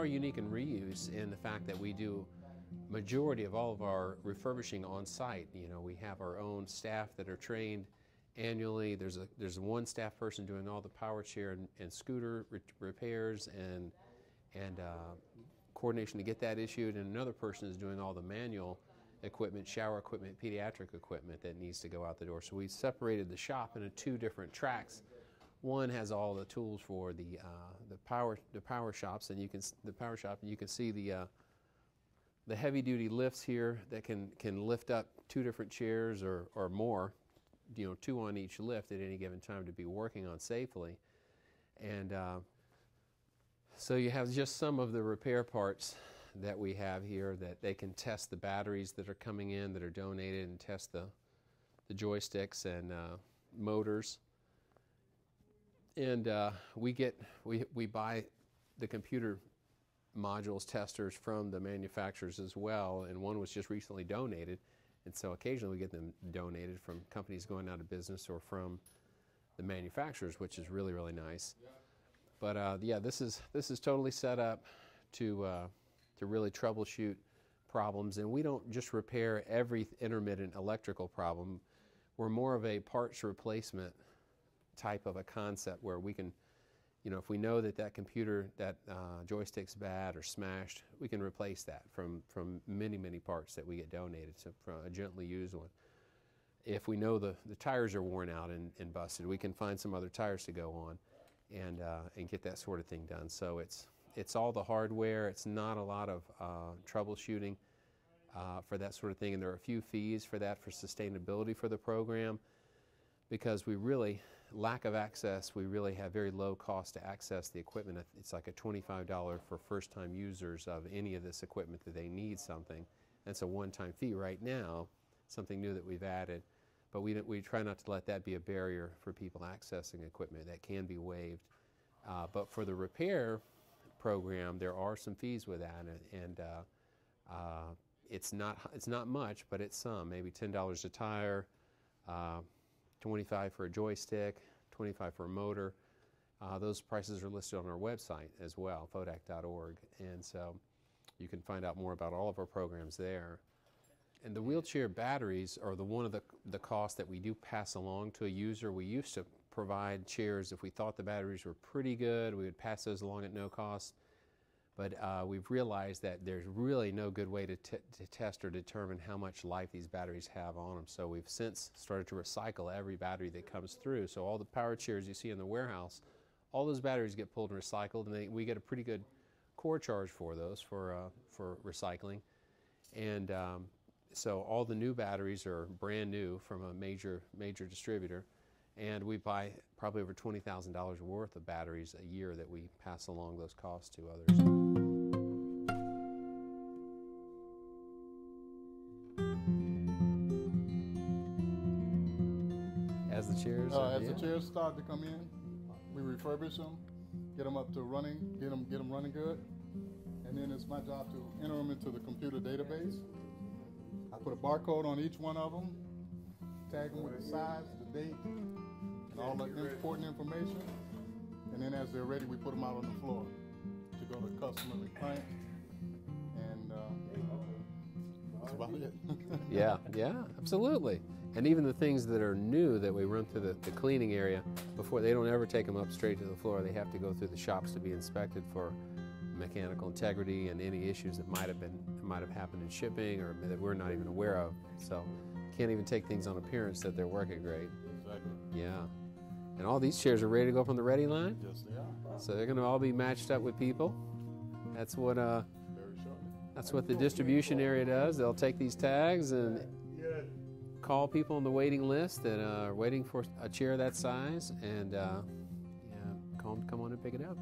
are unique in reuse in the fact that we do majority of all of our refurbishing on site. You know, we have our own staff that are trained annually. There's one staff person doing all the power chair and scooter repairs and coordination to get that issued, and another person is doing all the manual equipment, shower equipment, pediatric equipment that needs to go out the door. So we separated the shop into two different tracks. One has all the tools for the power shops, and you can see the heavy duty lifts here that can lift up two different chairs or more, you know, two on each lift at any given time to be working on safely. And so you have just some of the repair parts that we have here that they can test the batteries that are coming in that are donated and test the joysticks and motors. And we buy the computer modules testers from the manufacturers as well, and one was just recently donated, and so occasionally we get them donated from companies going out of business or from the manufacturers, which is really, really nice. But yeah, this is totally set up to really troubleshoot problems, and we don't just repair every intermittent electrical problem. We're more of a parts replacement type of a concept where we can, you know, if we know that computer, that joystick's bad or smashed, we can replace that from many parts that we get donated, so from a gently used one. If we know the tires are worn out and busted, we can find some other tires to go on and get that sort of thing done. So it's all the hardware. It's not a lot of troubleshooting for that sort of thing, and there are a few fees for that for sustainability for the program, because we really, lack of access, we really have very low cost to access the equipment. It's like a $25 for first-time users of any of this equipment that they need something. That's a one-time fee right now, something new that we've added. But we try not to let that be a barrier for people accessing equipment. That can be waived. But for the repair program, there are some fees with that, and it's not much, but it's some. Maybe $10 a tire, $25 for a joystick, $25 for a motor. Those prices are listed on our website as well, FODAC.org, and so you can find out more about all of our programs there. And the wheelchair batteries are one of the costs that we do pass along to a user. We used to provide chairs if we thought the batteries were pretty good. We would pass those along at no cost. But we've realized that there's really no good way to test or determine how much life these batteries have on them. So we've since started to recycle every battery that comes through. So all the power chairs you see in the warehouse, all those batteries get pulled and recycled, and we get a pretty good core charge for those for recycling. And so all the new batteries are brand new from a major distributor. And we buy probably over $20,000 worth of batteries a year that we pass along those costs to others. As the chairs start to come in, we refurbish them, get them up to running, get them running good, and then it's my job to enter them into the computer database. I put a barcode on each one of them, tag them with the size, the date, and all the important information. And then as they're ready, we put them out on the floor to go to customers and clients. And that's about it. Yeah, absolutely. And even the things that are new that we run through the cleaning area, before they don't ever take them up straight to the floor. They have to go through the shops to be inspected for mechanical integrity and any issues that might have happened in shipping or that we're not even aware of. So can't even take things on appearance that they're working great. Exactly. Yeah. And all these chairs are ready to go up on the ready line? Yes, they are. So they're going to all be matched up with people. That's what very shortly. That's what the distribution area does. They'll take these tags and call people on the waiting list that are waiting for a chair that size, and call them to come on and pick it up.